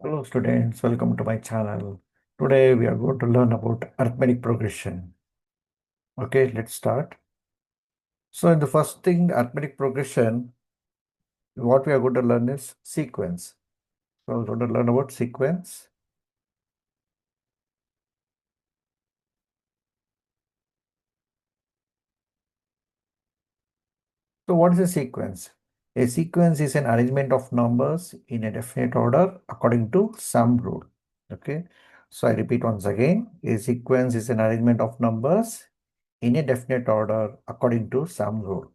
Hello students, welcome to my channel. Today we are going to learn about arithmetic progression. Okay, let's start. So in the first thing, arithmetic progression, what we are going to learn is sequence. So we're going to learn about sequence. So what is a sequence? A sequence is an arrangement of numbers in a definite order according to some rule. Okay, so I repeat once again, a sequence is an arrangement of numbers in a definite order according to some rule.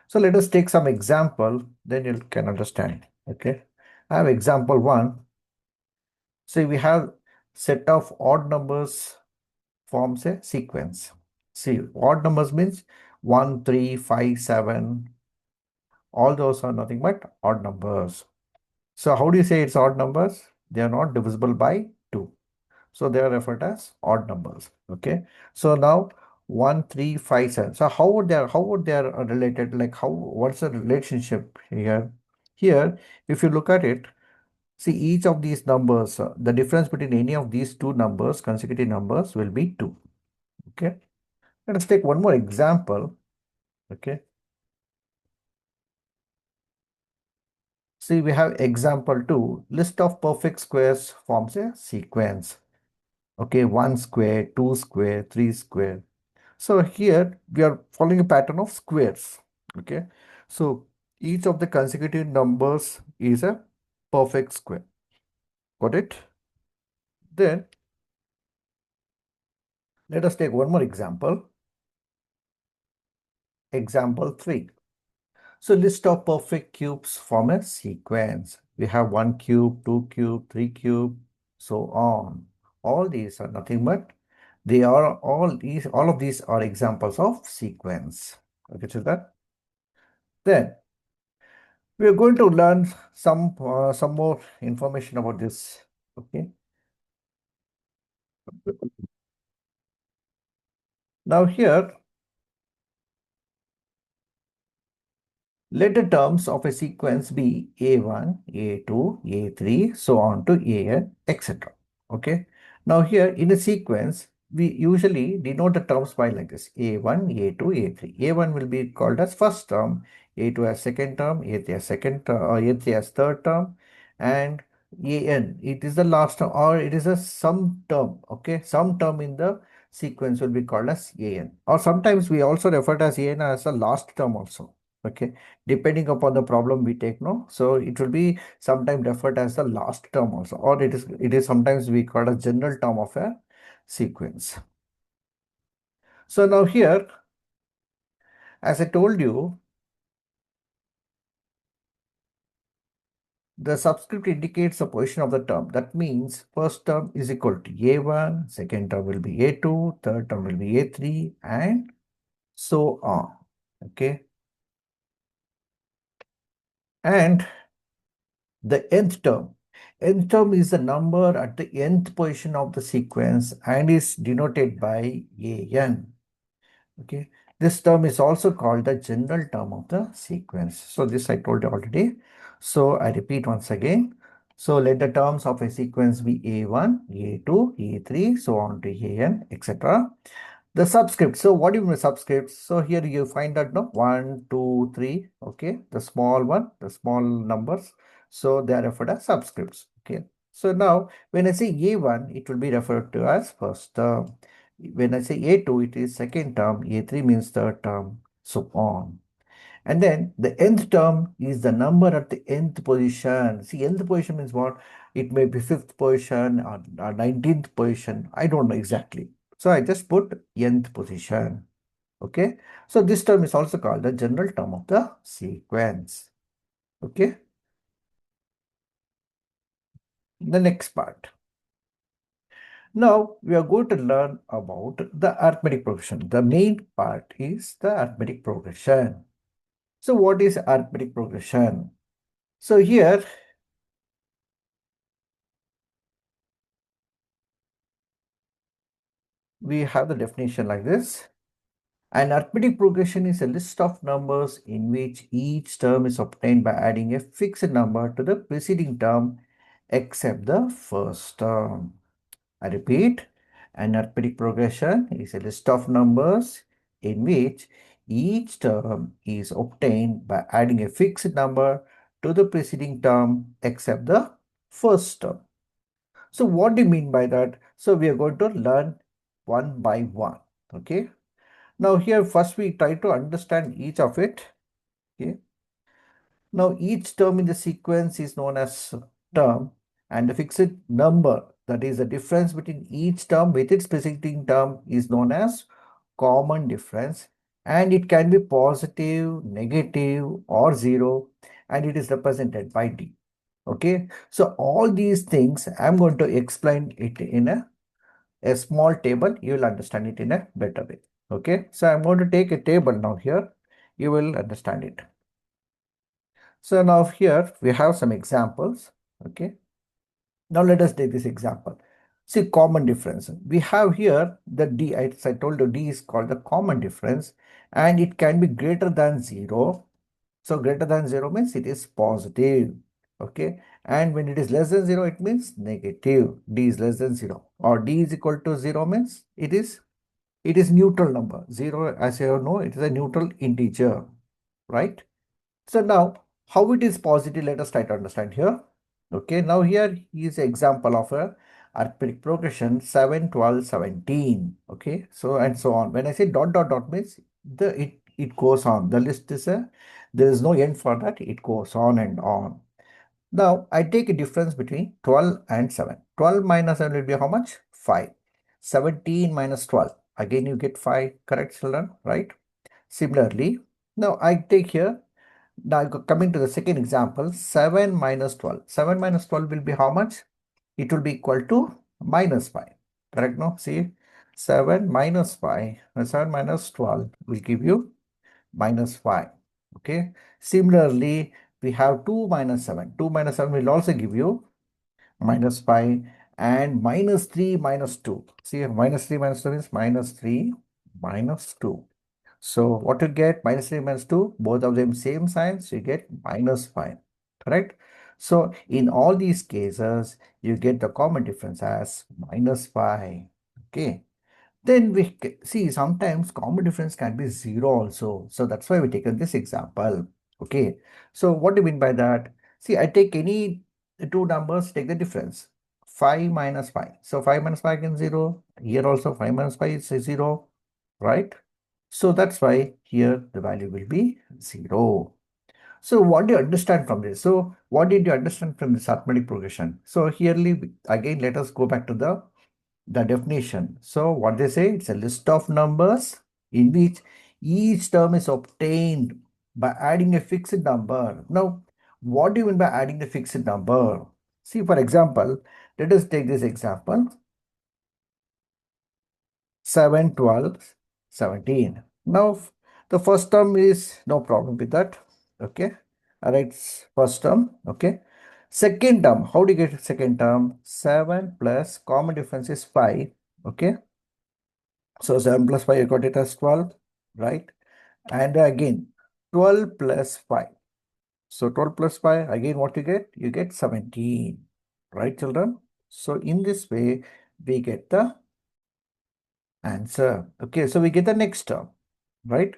So let us take some example, then you can understand. Okay. I have example one. See, we have set of odd numbers forms a sequence. See, odd numbers means 1, 3, 5, 7. All those are nothing but odd numbers. So how do you say it's odd numbers? They are not divisible by 2. So they are referred as odd numbers. Okay. So now 1, 3, 5, 7. So how would they are related? Like what's the relationship here? Here, if you look at it, see each of these numbers, the difference between any of these two numbers, consecutive numbers, will be 2. Okay. Let us take one more example. Okay. See, we have example 2. List of perfect squares forms a sequence. Okay, 1 square, 2 square, 3 square. So here we are following a pattern of squares. Okay. So each of the consecutive numbers is a perfect square. Got it? Then let us take one more example. Example 3. So list of perfect cubes form a sequence. We have 1 cube, 2 cube, 3 cube, so on. All these are nothing but all of these are examples of sequence. Okay, so that then we are going to learn some more information about this. Okay. Now here, let the terms of a sequence be A1, A2, A3, so on to AN, etc. Okay. Now here in a sequence, we usually denote the terms by like this: A1, A2, A3. A1 will be called as first term, A2 as second term, A3 as second term, or A3 as third term, and AN, it is the last term, or it is a sum term. Okay, some term in the sequence will be called as AN, or sometimes we also refer to as AN as the last term also. Okay, depending upon the problem we take, no, so it will be sometimes referred as the last term also, or it is sometimes we call a general term of a sequence. So now here, as I told you, the subscript indicates the position of the term. That means first term is equal to A1, second term will be A2, third term will be A3, and so on. Okay, and the nth term. Nth term is the number at the nth position of the sequence and is denoted by AN. Okay, this term is also called the general term of the sequence. So this I told you already. So I repeat once again. So let the terms of a sequence be A1, A2, A3, so on to AN, etc. The subscript. So what do you mean by subscripts? So here you find that, no, 1, 2, 3. Okay, the small one, the small numbers. So they are referred as subscripts. Okay. So now when I say A1, it will be referred to as first term. When I say A2, it is second term. A3 means third term, so on. And then the nth term is the number at the nth position. See, nth position means what? It may be fifth position or 19th position. I don't know exactly. So I just put nth position. Okay. So this term is also called the general term of the sequence. Okay. The next part. Now we are going to learn about the arithmetic progression. The main part is the arithmetic progression. So what is arithmetic progression? So here we have the definition like this. An arithmetic progression is a list of numbers in which each term is obtained by adding a fixed number to the preceding term except the first term. I repeat, an arithmetic progression is a list of numbers in which each term is obtained by adding a fixed number to the preceding term except the first term. So what do you mean by that? So we are going to learn one by one. Okay. Now here first we try to understand each of it. Okay. Now each term in the sequence is known as term, and the fixed number, that is the difference between each term with its preceding term, is known as common difference, and it can be positive, negative or zero, and it is represented by D. Okay, so all these things I'm going to explain it in a small table. You will understand it in a better way. Okay, so I'm going to take a table now here. You will understand it. So now here we have some examples. Okay, now let us take this example. See, common difference. We have here the D, as I told you, D is called the common difference, and it can be greater than 0. So greater than 0 means it is positive. Okay, and when it is less than 0, it means negative. D is less than 0, or D is equal to 0 means it is neutral number. 0, as you know, it is a neutral integer, right? So now, how it is positive, let us try to understand here. Okay, now here is an example of a arithmetic progression 7, 12, 17. Okay, so and so on. When I say dot dot dot means it goes on. The list is there is no end for that. It goes on and on. Now I take a difference between 12 and 7. 12 minus 7 will be how much? 5. 17 minus 12. Again you get 5. Correct, children? Right? Similarly, now I take here, now coming to the second example, 7 minus 12. 7 minus 12 will be how much? It will be equal to minus 5. Correct? No? See, 7 minus 5, 7 minus 12 will give you minus 5. Okay. Similarly, we have 2 minus 7. 2 minus 7 will also give you minus 5, and minus 3 minus 2. See, minus 3 minus 2 is minus 3 minus 2. So what you get, minus 3 minus 2, both of them same signs, you get minus 5, correct? So in all these cases, you get the common difference as minus 5, okay? Then we see sometimes common difference can be 0 also. So that's why we taken this example, okay? So what do you mean by that? See, I take any two numbers, take the difference. 5 minus 5. So 5 minus 5 is 0. Here also 5 minus 5 is 0, right? So that's why here the value will be 0. So what do you understand from this? So what did you understand from this arithmetic progression? So here again, let us go back to the definition. So what they say, it's a list of numbers in which each term is obtained by adding a fixed number. Now, what do you mean by adding the fixed number? See, for example, let us take this example. 7, 12, 17. Now, the first term is no problem with that. Okay. All right. First term. Okay. Second term. How do you get second term? 7 plus common difference is 5. Okay. So 7 plus 5, you got it as 12. Right. And again, 12 plus 5. So 12 plus 5, again, what you get? You get 17. Right, children? So in this way, we get the answer. Okay, so we get the next term, right?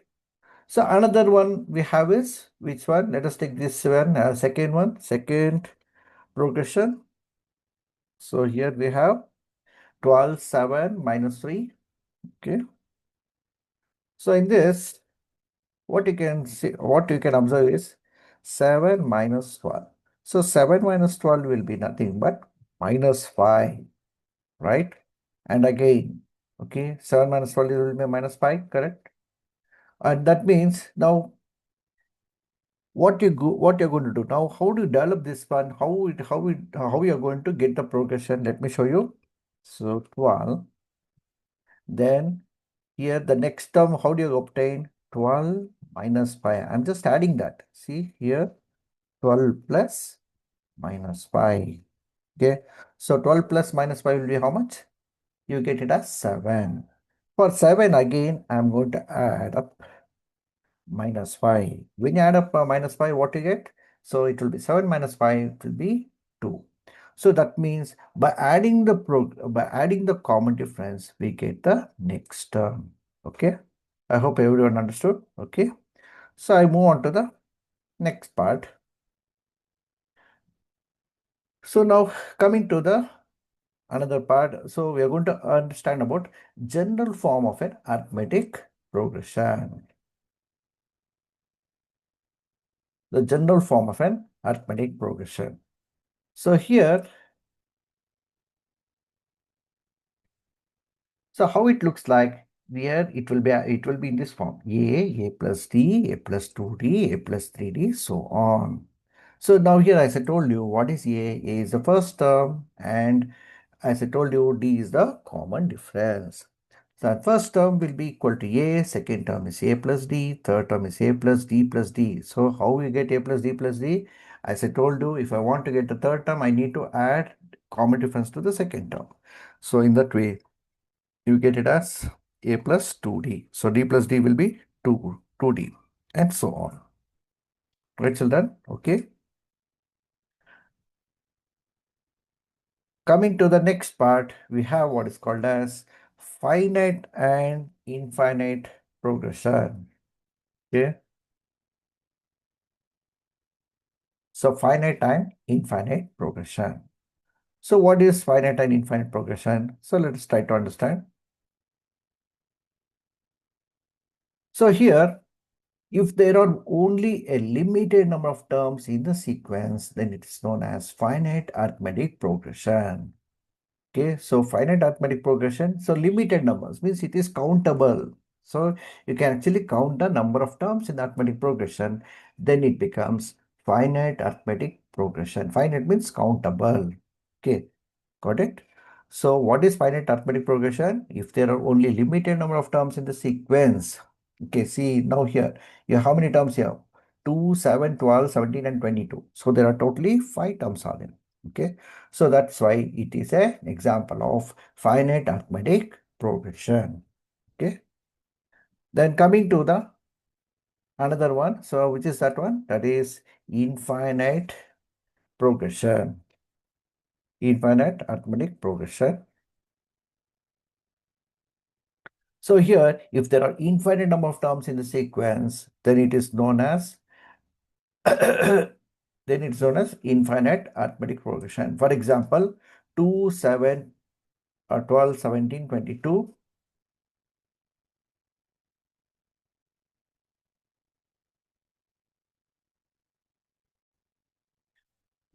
So another one we have is which one? Let us take this one, second one, second progression. So here we have 12, 7 minus 3. Okay. So in this, what you can see, what you can observe is 7 minus 12. So 7 minus 12 will be nothing but minus 5, right? And again, okay, 7 minus 12 will be minus 5, correct? And that means now what you're going to do now, how do you develop this one, how you're going to get the progression, let me show you. So 12, then here the next term, how do you obtain 12 minus 5? I'm just adding that. See here, 12 plus minus 5. Okay, so 12 plus minus 5 will be how much? You get it as 7. For 7 again, I'm going to add up minus 5. When you add up minus 5, what you get? So it will be 7 minus 5, it will be 2. So that means by adding the common difference, we get the next term. Okay. I hope everyone understood. Okay. So I move on to the next part. So now coming to the another part. So we are going to understand about general form of an arithmetic progression. The general form of an arithmetic progression. So here, so how it looks like here, it will be in this form: a plus d, a plus 2d, a plus 3d, so on. So now here, as I told you, what is a is the first term, and as I told you, d is the common difference. So the first term will be equal to a, second term is a plus d, third term is a plus d plus d. So how we get a plus d plus d? As I told you, if I want to get the third term, I need to add common difference to the second term. So in that way, you get it as a plus 2d. So d plus d will be 2d, and so on. Right, children? Okay. Coming to the next part, we have what is called as finite and infinite progression. Okay. So finite and infinite progression. So what is finite and infinite progression? So let us try to understand. So here, if there are only a limited number of terms in the sequence, then it is known as finite arithmetic progression. Okay, so finite arithmetic progression. So limited numbers means it is countable. So you can actually count the number of terms in arithmetic progression. Then it becomes finite arithmetic progression. Finite means countable. Okay, got it? So what is finite arithmetic progression? If there are only limited number of terms in the sequence. Okay, see now here, you have how many terms here? 2, 7, 12, 17, and 22. So there are totally 5 terms are there. Okay, so that's why it is an example of finite arithmetic progression. Okay, then coming to the another one. So which is that one? That is infinite progression. Infinite arithmetic progression. So here, if there are infinite number of terms in the sequence, then it is known as then it's known as infinite arithmetic progression. For example, 2, 7, 12, 17, 22.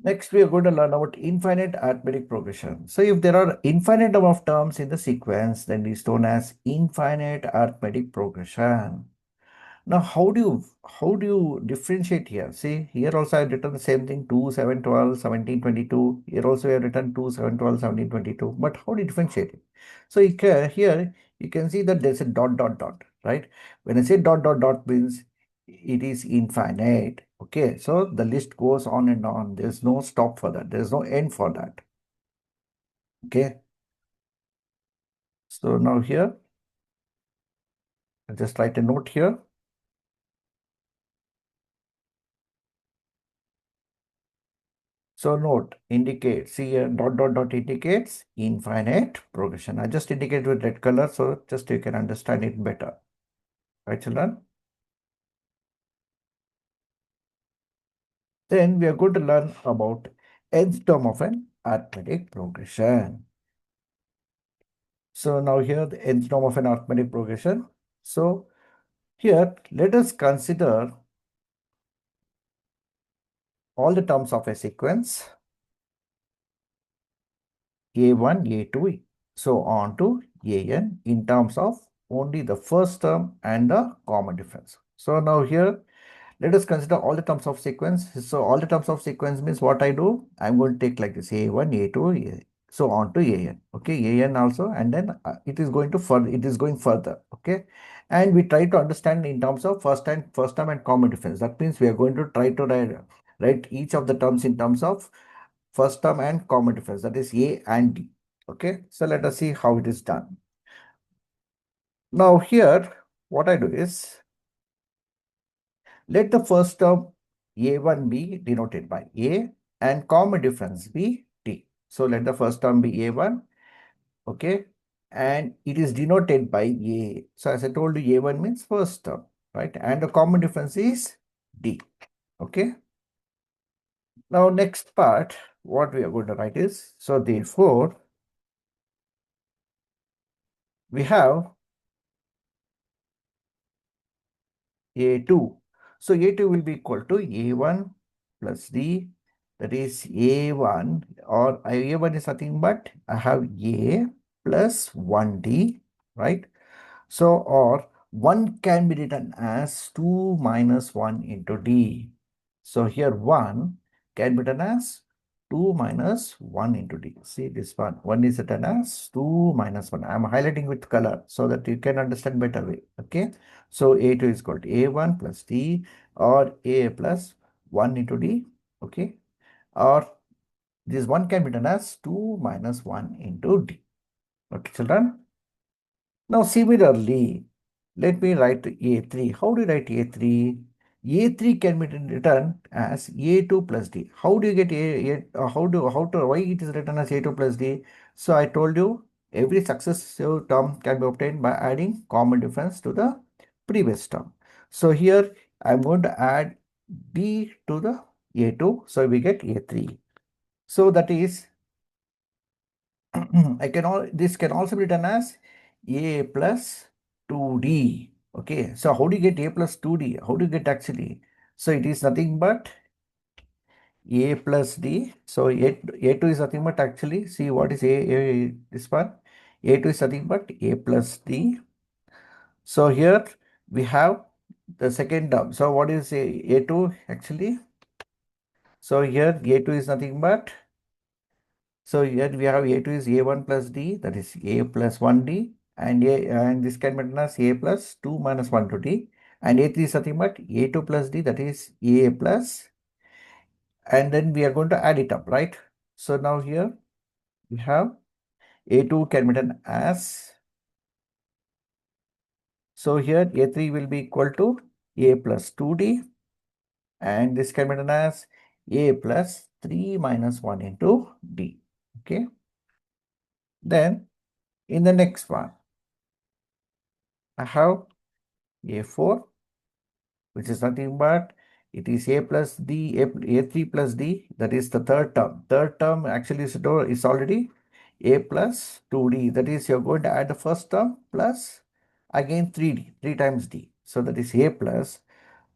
Next, we are going to learn about infinite arithmetic progression. So if there are infinite number of terms in the sequence, then it is known as infinite arithmetic progression. Now, how do you differentiate here? See, here also I have written the same thing: 2, 7, 12, 17, 22. Here also I have written 2, 7, 12, 17, 22. But how do you differentiate it? So here you can see that there's a dot, dot, dot, right? When I say dot, dot, dot means it is infinite. Okay, so the list goes on and on. There's no stop for that. There's no end for that. Okay, so now here, I'll just write a note here. So note indicates, see here, dot dot dot indicates infinite progression. I just indicate with red color, so just you can understand it better. Right, children? Then we are going to learn about nth term of an arithmetic progression. So now here the nth term of an arithmetic progression. So here let us consider all the terms of a sequence A1, A2, so on to AN in terms of only the first term and the common difference. So now here, let us consider all the terms of sequence. So all the terms of sequence means what I do, I'm going to take like this A1, A2, so on to AN. Okay, AN also, and then it is going to further, it is going further. Okay, and we try to understand in terms of first term and common difference. That means we are going to try to write each of the terms in terms of first term and common difference, that is A and D. Okay, so let us see how it is done. Now here, what I do is, let the first term A1 be denoted by A and common difference be D. So let the first term be A1, okay? And it is denoted by A. So as I told you, A1 means first term, right? And the common difference is D, okay? Now next part, what we are going to write is, so therefore, we have A2. So A2 will be equal to A1 plus D, that is A1, or A1 is nothing but I have A plus 1D, right? So, or 1 can be written as 2 minus 1 into D. So here 1 can be written as 2 minus 1 into D. See this one. 1 is written as 2 minus 1. I am highlighting with color so that you can understand better way. Okay. So A2 is called A1 plus D or A plus 1 into D. Okay. Or this 1 can be written as 2 minus 1 into D. Okay, children. Now, similarly, let me write A3. How do you write A3? A3 can be written as A2 plus D. How do you get why it is written as A2 plus D? So I told you every successive term can be obtained by adding common difference to the previous term. So here I'm going to add D to the A2. So we get A3. So that is this can also be written as A plus 2D. Okay, so how do you get A plus 2D? How do you get actually? So it is nothing but A plus D. So A2 is nothing but actually, see what is this one? A2 is nothing but A plus D. So here we have the second term. So what is A2 actually? So here A2 is nothing but, so here we have A2 is A1 plus D, that is A plus 1D, and this can be written as A plus 2 minus 1 to D, and A3 is nothing but A2 plus D, that is A plus, and then we are going to add it up, right? So now here we have A2 can be written as, so here A3 will be equal to A plus 2D, and this can be written as A plus 3 minus 1 into D, okay? Then in the next one, I have A4, which is nothing but it is A plus D, A3 plus D, that is the third term. Third term actually is already A plus 2D. That is, you're going to add the first term plus again 3D, 3 times D. So that is A plus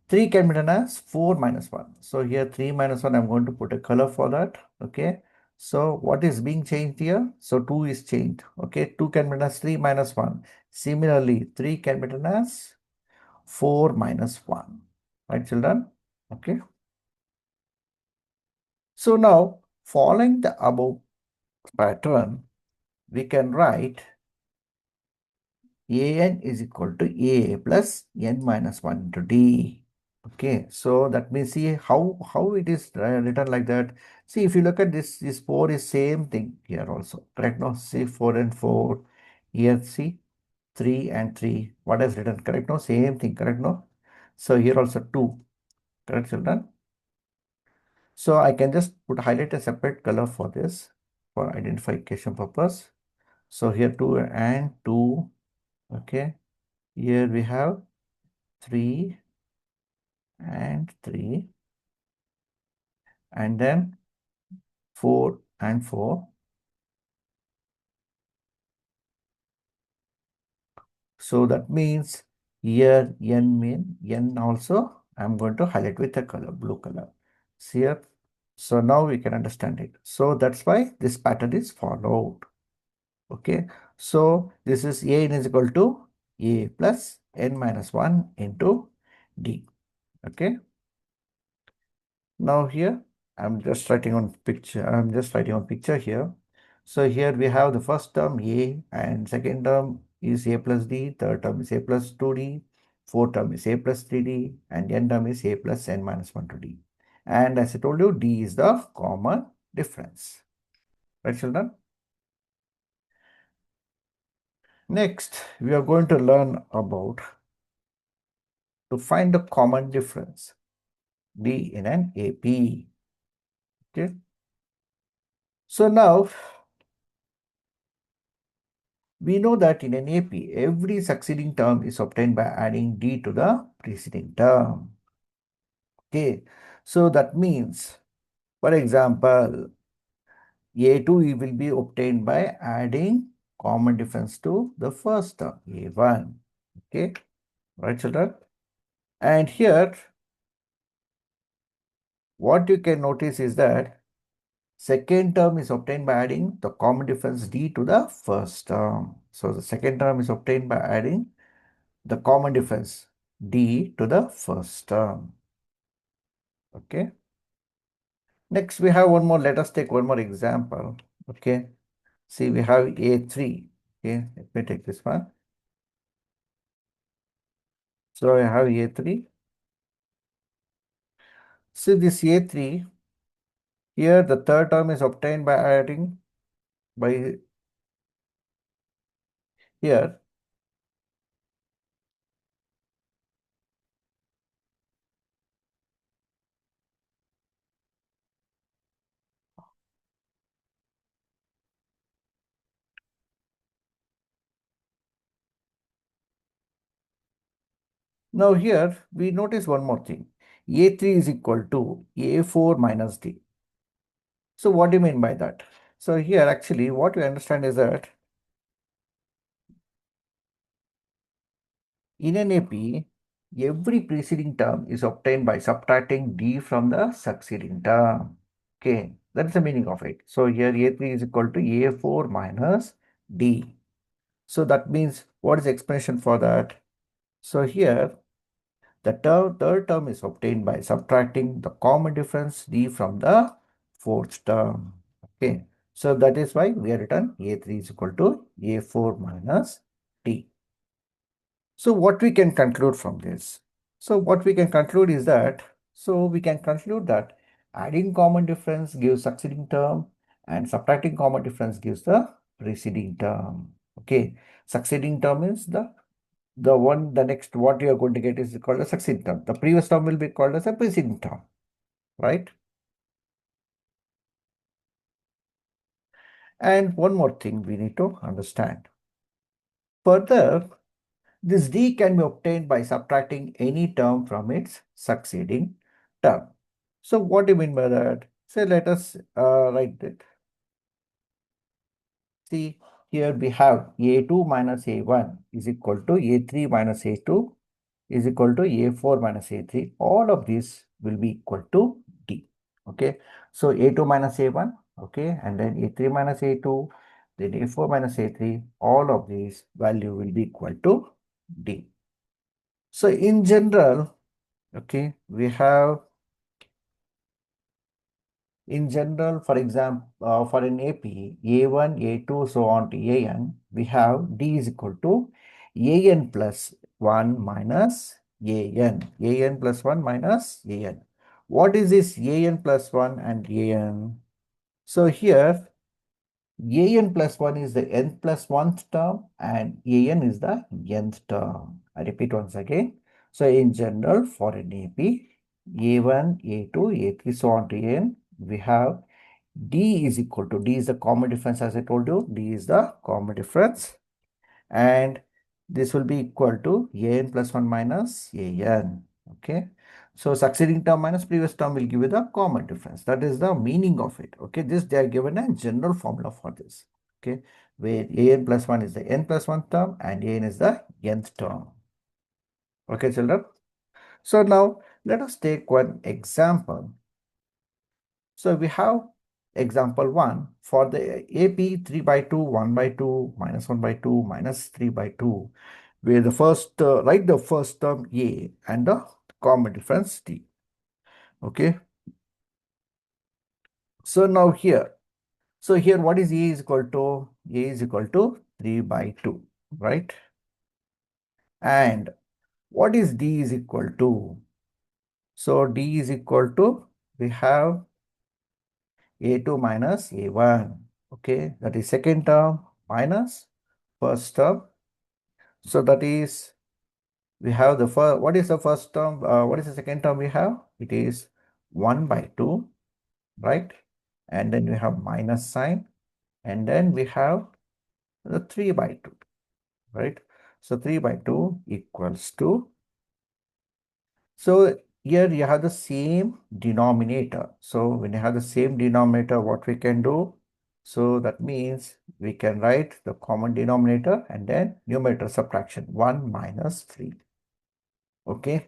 3 can be done as 4 minus 1. So here 3 minus 1, I'm going to put a color for that. Okay. So what is being changed here? So 2 is changed. Okay. 2 can be done as 3 minus 1. Similarly, 3 can be done as 4 minus 1. Right, children? Okay. So now, following the above pattern, we can write an is equal to a plus n minus 1 into d. Okay, so that means see how it is written like that. See, if you look at this 4 is same thing here also. Correct? No, see 4 and 4. Here, see 3 and 3. What is written? Correct? No, same thing. Correct? No. So here also 2. Correct, children? So I can just highlight a separate color for this for identification purpose. So here 2 and 2. Okay. Here we have 3 and 3. And then 4 and 4. So that means here n also I'm going to highlight with a color, blue color. See here. So now we can understand it. So that's why this pattern is followed. Okay, so this is a n is equal to a plus n minus 1 into d. Okay, now here I'm just writing on picture here. So here we have the first term a, and second term is a plus d, third term is a plus 2d, fourth term is a plus 3d, and n term is a plus n minus 1 to d. And as I told you, d is the common difference. Right, children? Next, we are going to learn about to find the common difference D in an AP. Okay. So now we know that in an AP, every succeeding term is obtained by adding D to the preceding term. Okay, so that means, for example, A2 will be obtained by adding common difference to the first term, A1. Okay, right, children? And here, what you can notice is that second term is obtained by adding the common difference D to the first term. So the second term is obtained by adding the common difference D to the first term. Okay. Next, we have one more. Let us take one more example. Okay. See, we have A3. Okay. Let me take this one. So I have A3. See this A3. Here, the third term is obtained by adding by here. Now here, we notice one more thing. A3 is equal to A4 minus D. So what do you mean by that? So here, actually, what we understand is that in an AP, every preceding term is obtained by subtracting D from the succeeding term. Okay, that's the meaning of it. So here A3 is equal to A4 minus D. So that means what is the explanation for that? So here the third term is obtained by subtracting the common difference D from the fourth term. Okay, so that is why we have written A3 is equal to A4 minus D. So what we can conclude from this? So what we can conclude is that, adding common difference gives succeeding term and subtracting common difference gives the preceding term. Okay, succeeding term is the next what you are going to get is called a succeeding term. The previous term will be called as a preceding term, right? And one more thing we need to understand. Further, this D can be obtained by subtracting any term from its succeeding term. So what do you mean by that? So let us write it. See, here we have A2 minus A1 is equal to A3 minus A2 is equal to A4 minus A3. All of these will be equal to D. Okay. So A2 minus A1, okay, and then A3 minus A2, then A4 minus A3, all of these value will be equal to D. So in general, okay, we have in general, for example, for an AP, A1, A2, so on to AN, we have D is equal to AN plus 1 minus AN. AN plus 1 minus AN. What is this AN plus 1 and AN? So here, AN plus 1 is the nth plus 1th term and AN is the nth term. I repeat once again. So in general, for an AP, A1, A2, A3, so on to AN, we have D is equal to, D is the common difference as I told you, D is the common difference and this will be equal to AN plus 1 minus AN. Okay. So succeeding term minus previous term will give you the common difference. That is the meaning of it. Okay. This they are given a general formula for this. Okay. Where AN plus 1 is the N plus 1 term and AN is the nth term. Okay, children. So now let us take one example. So we have example 1 for the AP 3 by 2, 1 by 2, minus 1 by 2, minus 3 by 2, where the first, write the first term A and the common difference D. Okay. So now here, what is A is equal to? A is equal to 3 by 2, right? And what is D is equal to? So D is equal to, we have A2 minus A1. Okay, that is second term minus first term. So that is, we have the first, what is the first term? What is the second term we have? It is 1 by 2, right? and then we have minus sign, and then we have the 3 by 2, right? So 3 by 2 equals to, so here you have the same denominator. So when you have the same denominator, what we can do? So that means we can write the common denominator and then numerator subtraction 1 minus 3. Okay.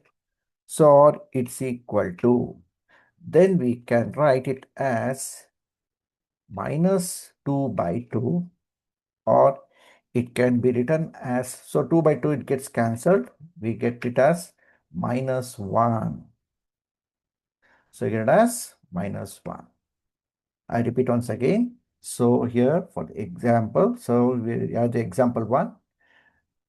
So it's equal to, then we can write it as minus 2 by 2, or it can be written as, so 2 by 2 it gets cancelled. We get it as minus 1. So you get it as minus 1. I repeat once again. So here for the example, so we have the example 1.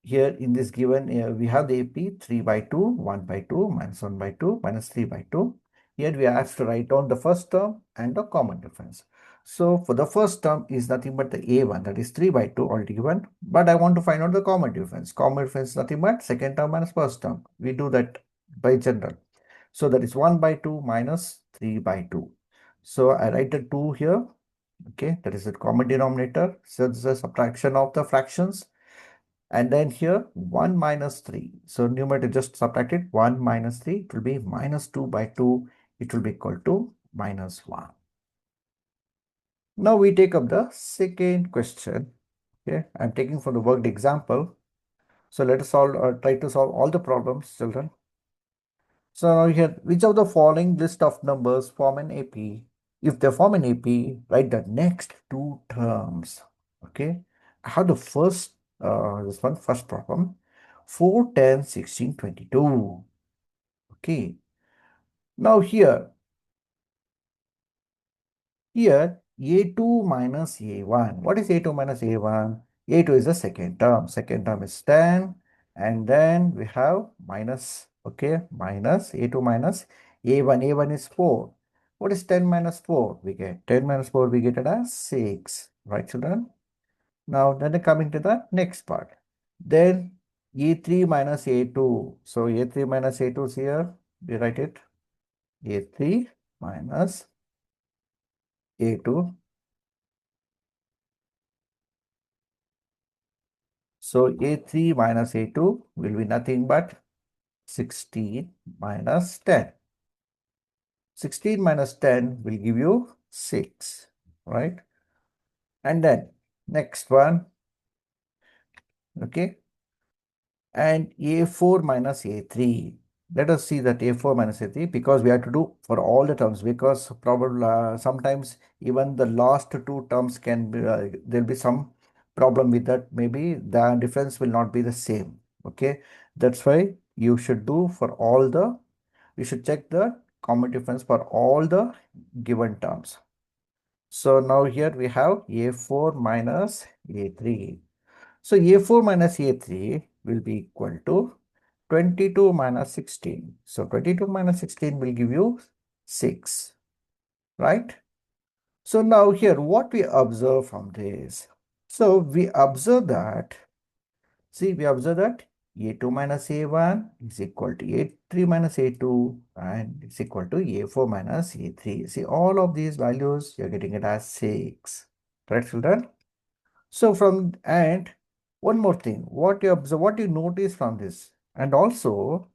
Here in this given, we have the AP 3 by 2, 1 by 2, minus 1 by 2, minus 3 by 2. Here we are asked to write down the first term and the common difference. So for the first term is nothing but the A1, that is 3 by 2 already given. But I want to find out the common difference. Common difference is nothing but second term minus first term. We do that by general. So that is 1 by 2 minus 3 by 2. So I write the 2 here. Okay, that is the common denominator. So this is a subtraction of the fractions. And then here 1 minus 3. So numerator just subtracted 1 minus 3. It will be minus 2 by 2. It will be equal to minus 1. Now we take up the second question. Okay, I'm taking from the worked example. So let us try to solve all the problems, children. So now here, which of the following list of numbers form an AP? If they form an AP, write the next two terms. Okay, I have the first, this one, first problem, 4, 10, 16, 22. Okay, now here, A2 minus A1. What is A2 minus A1? A2 is the second term. Second term is 10. And then we have minus, okay, minus A2 minus A1. A1 is 4. What is 10 minus 4? We get 10 minus 4, we get it as 6. Right, children? Now, then coming to the next part. Then A3 minus A2. So A3 minus A2 is here. We write it. A3 minus A2. So A3 minus A2 will be nothing but 16 minus 10. 16 minus 10 will give you 6, right? And then next one, okay? And A4 minus A3. Let us see that A4 minus A3, because we have to do for all the terms, because probably sometimes even the last two terms can be, there'll be some problem with that. Maybe the difference will not be the same. Okay, that's why you should do for all the, you should check the common difference for all the given terms. So now here we have A4 minus A3. So A4 minus A3 will be equal to 22 minus 16. So 22 minus 16 will give you 6, right? So now here, what we observe from this? So we observe that, see, we observe that A2 minus A1 is equal to A3 minus A2, and it's equal to A4 minus A3. See, all of these values, you're getting it as 6, right, children? So from, and one more thing, what you observe, what you notice from this, and also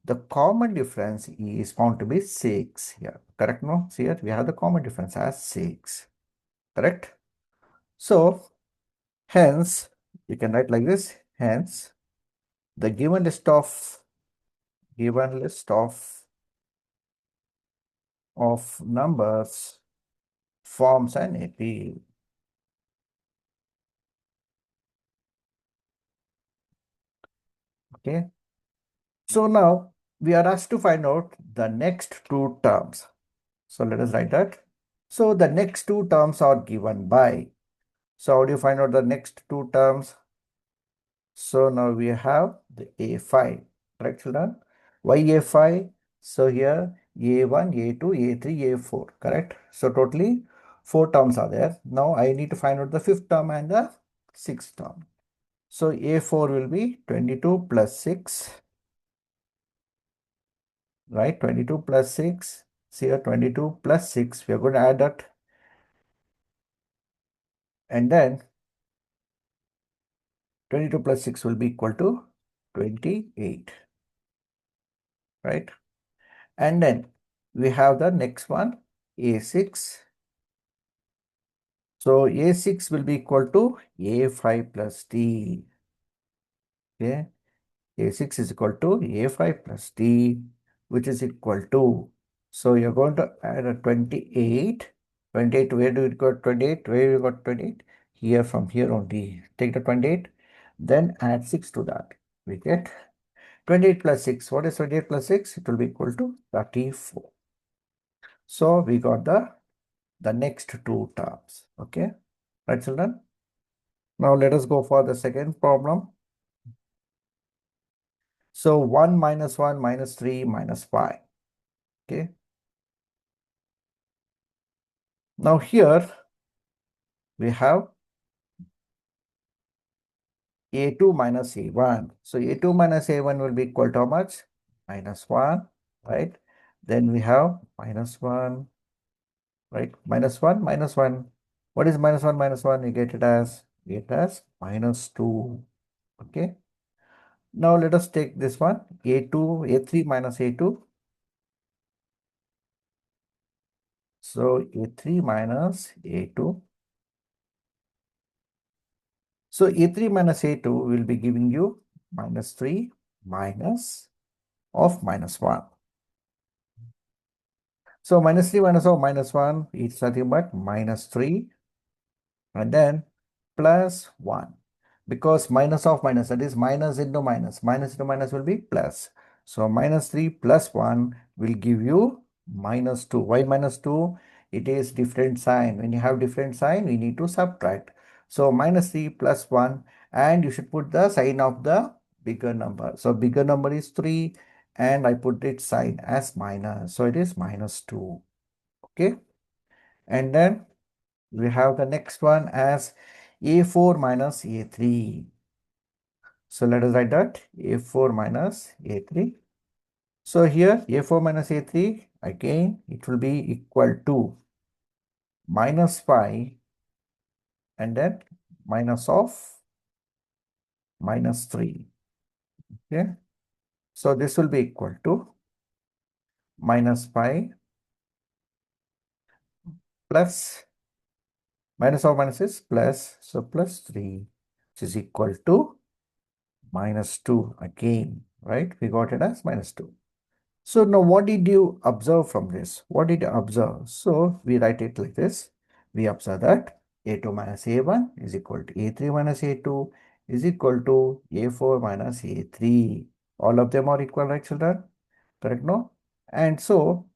the common difference is found to be 6 here, correct? No, see here we have the common difference as 6, correct? So hence you can write like this, hence the given list of numbers forms an AP. Okay, so now we are asked to find out the next two terms. So let us write that. So the next two terms are given by. So how do you find out the next two terms? So now we have the A5, right, children? Why A5? So here A1, A2, A3, A4, correct? So totally 4 terms are there. Now I need to find out the fifth term and the sixth term. So A4 will be 22 plus 6, right? 22 plus 6. See here 22 plus 6. We are going to add that. And then 22 plus 6 will be equal to 28, right? And then we have the next one, A6. So A6 will be equal to A5 plus D. Okay. A6 is equal to A5 plus D, which is equal to. So you're going to add a 28. 28, where do you got 28? Where you got 28? Here, from here only. Take the 28, then add 6 to that. We get 28 plus 6. What is 28 plus 6? It will be equal to 34. So we got the next two terms. Okay. Right, children? Now let us go for the second problem. So 1 minus 1 minus 3 minus 5. Okay. Now here we have A2 minus A1. So A2 minus A1 will be equal to how much? Minus 1, right? Then we have minus 1, right? Minus 1, minus 1. What is minus 1, minus 1? You get it as minus 2. Okay. Now let us take this one, A2, A3 minus A2. So A3 minus A2. So A3 minus A2 will be giving you minus 3 minus of minus 1. So minus 3 minus of minus 1 is nothing but minus 3 and then plus 1. Because minus of minus, that is minus into minus. Minus into minus will be plus. So minus 3 plus 1 will give you minus 2. Why minus 2? It is different sign. When you have different sign, we need to subtract. So minus 3 plus 1, and you should put the sign of the bigger number. So bigger number is 3 and I put it sign as minus. So it is minus 2. Okay. And then we have the next one as A4 minus A3. So let us write that A4 minus A3. So here A4 minus A3, again it will be equal to minus 5 and then minus of minus 3. Okay. So this will be equal to minus 5 plus minus of minus is plus. So plus 3, which is equal to minus 2 again, right? We got it as minus 2. So now what did you observe from this? What did you observe? So we write it like this. We observe that A2 minus A1 is equal to A3 minus A2 is equal to A4 minus A3. All of them are equal, right, children? Correct, no? And so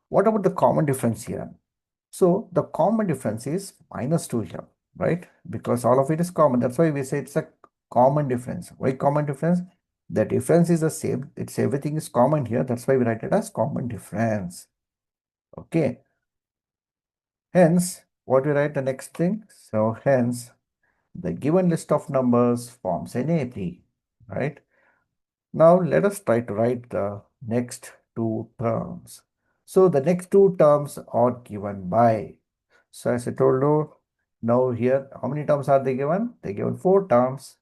what about the common difference here? So the common difference is minus 2 here, right? Because all of it is common. That's why we say it's a common difference. Why common difference? The difference is the same. It's everything is common here. That's why we write it as common difference. Okay. Hence, what we write the next thing? So hence, the given list of numbers forms an AP, right? Now let us try to write the next two terms. So the next two terms are given by. So as I told you, now here, how many terms are they given? They given 4 terms.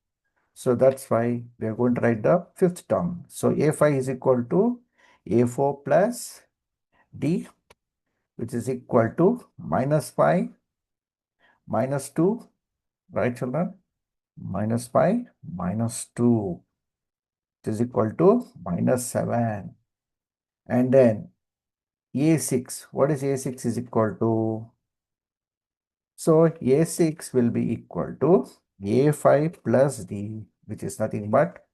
So that's why we are going to write the fifth term. So A5 is equal to A4 plus D, which is equal to minus 5 minus 2, right children? Minus 5 minus 2, which is equal to minus 7. And then A6, what is A6 is equal to? So A6 will be equal to A5 plus D, which is nothing but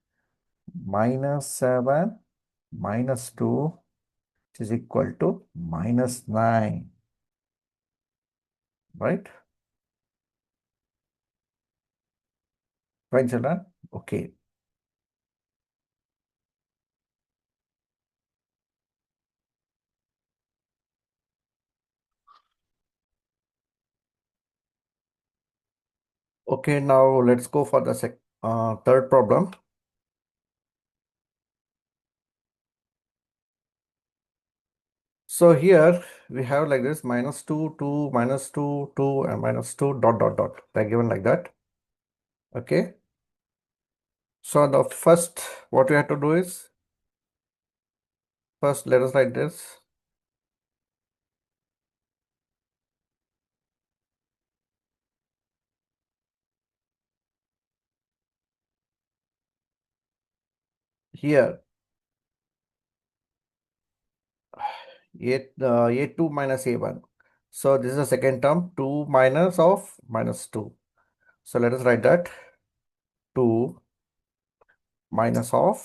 minus 7 minus 2, which is equal to minus 9, right? Fine, children? Okay. Okay, now let's go for the third problem. So here we have like this minus 2, 2, minus 2, 2, and minus 2, dot, dot, dot. They're given like that. Okay. So the first, what we have to do is, first let us write this. Here, A2 minus A1. So this is the second term, 2 minus of minus 2. So let us write that 2 minus of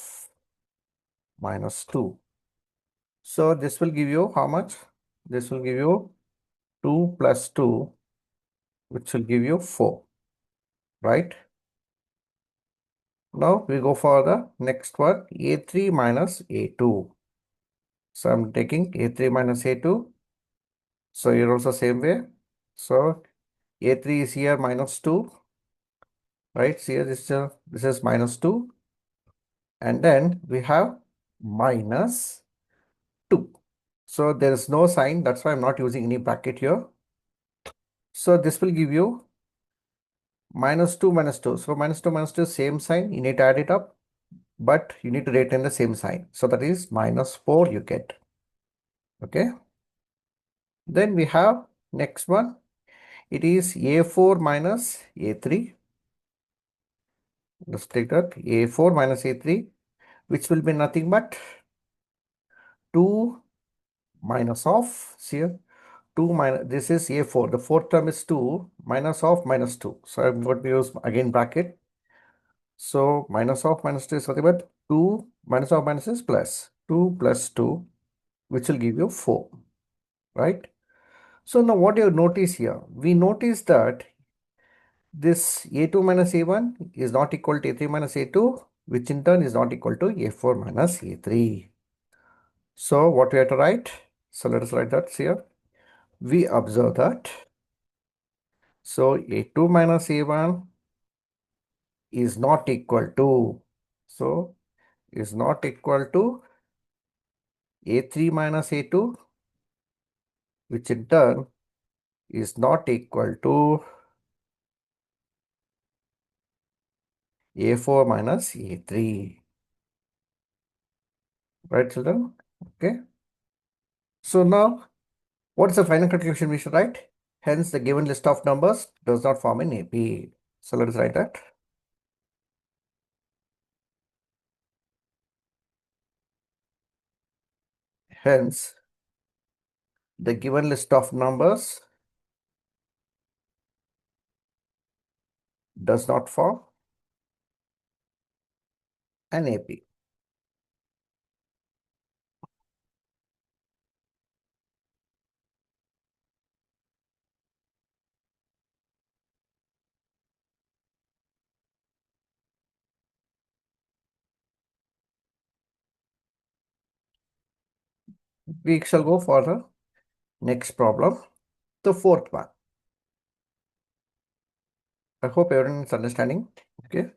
minus 2. So this will give you how much? This will give you 2 plus 2, which will give you 4, right? Now we go for the next one, A3 minus A2. So I'm taking A3 minus A2. So here also same way. So A3 is here minus 2, right? So here this is minus 2. And then we have minus 2. So there is no sign. That's why I'm not using any bracket here. So this will give you minus 2 minus 2. So minus 2 minus 2 same sign. You need to add it up, but you need to retain the same sign. So that is minus 4 you get. Okay. Then we have next one. It is A4 minus A3. Let's take that A4 minus A3, which will be nothing but 2 minus of, see here, 2 minus, this is A4. The fourth term is 2 minus of minus 2. So I'm going to use again bracket. So minus of minus 2 is nothing but 2 minus of minus is plus 2 plus 2, which will give you 4, right? So now what you notice here? We notice that this A2 minus A1 is not equal to A3 minus A2, which in turn is not equal to A4 minus A3. So what we have to write? So let us write that here. We observe that. So A2 minus A1 is not equal to, so is not equal to A3 minus A2, which in turn is not equal to A4 minus A3. Right, children? Okay. So now, what is the final conclusion we should write? Hence, the given list of numbers does not form an AP. So let us write that. Hence, the given list of numbers does not form an AP. We shall go for the next problem, the fourth one. I hope everyone is understanding. Okay.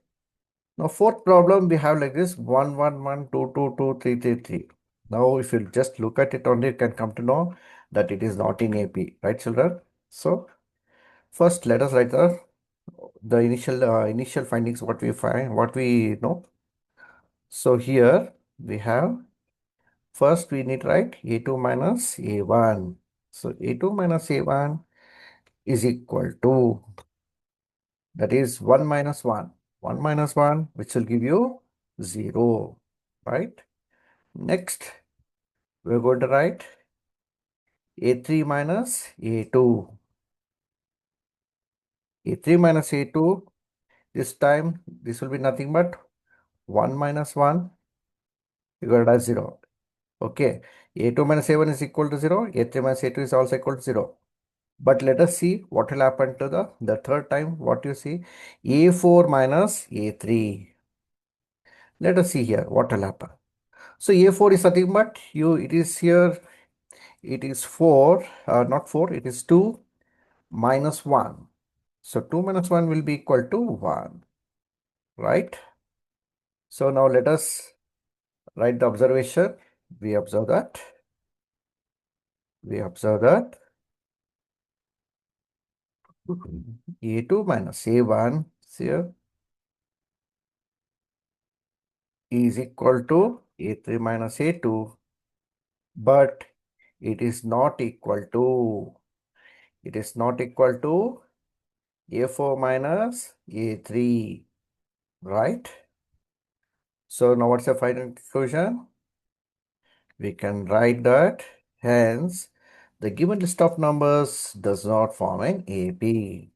Now, fourth problem we have like this 1, 1, 1, 2, 2, 2, 3, 3, 3. Now, if you just look at it only, you can come to know that it is not in AP, right, children? So, first let us write the initial findings, what we find, what we know. So, here we have, first we need to write A2 minus A1. So, A2 minus A1 is equal to, that is 1 minus 1. 1 minus 1, which will give you 0, right? Next, we're going to write A3 minus A2. A3 minus A2, this time, this will be nothing but 1 minus 1, you got a 0. Okay, A2 minus A1 is equal to 0, A3 minus A2 is also equal to 0. But let us see what will happen to the third time. What you see, A4 minus A3. Let us see here what will happen. So A4 is nothing but it is here, it is 4, not 4, it is 2 minus 1. So 2 minus 1 will be equal to 1, right? So now let us write the observation. We observe that We observe that A2 minus A1 here is equal to A3 minus A2, but it is not equal to, A4 minus A3, right? So now what's the final conclusion? We can write that, hence, the given list of numbers does not form an AP.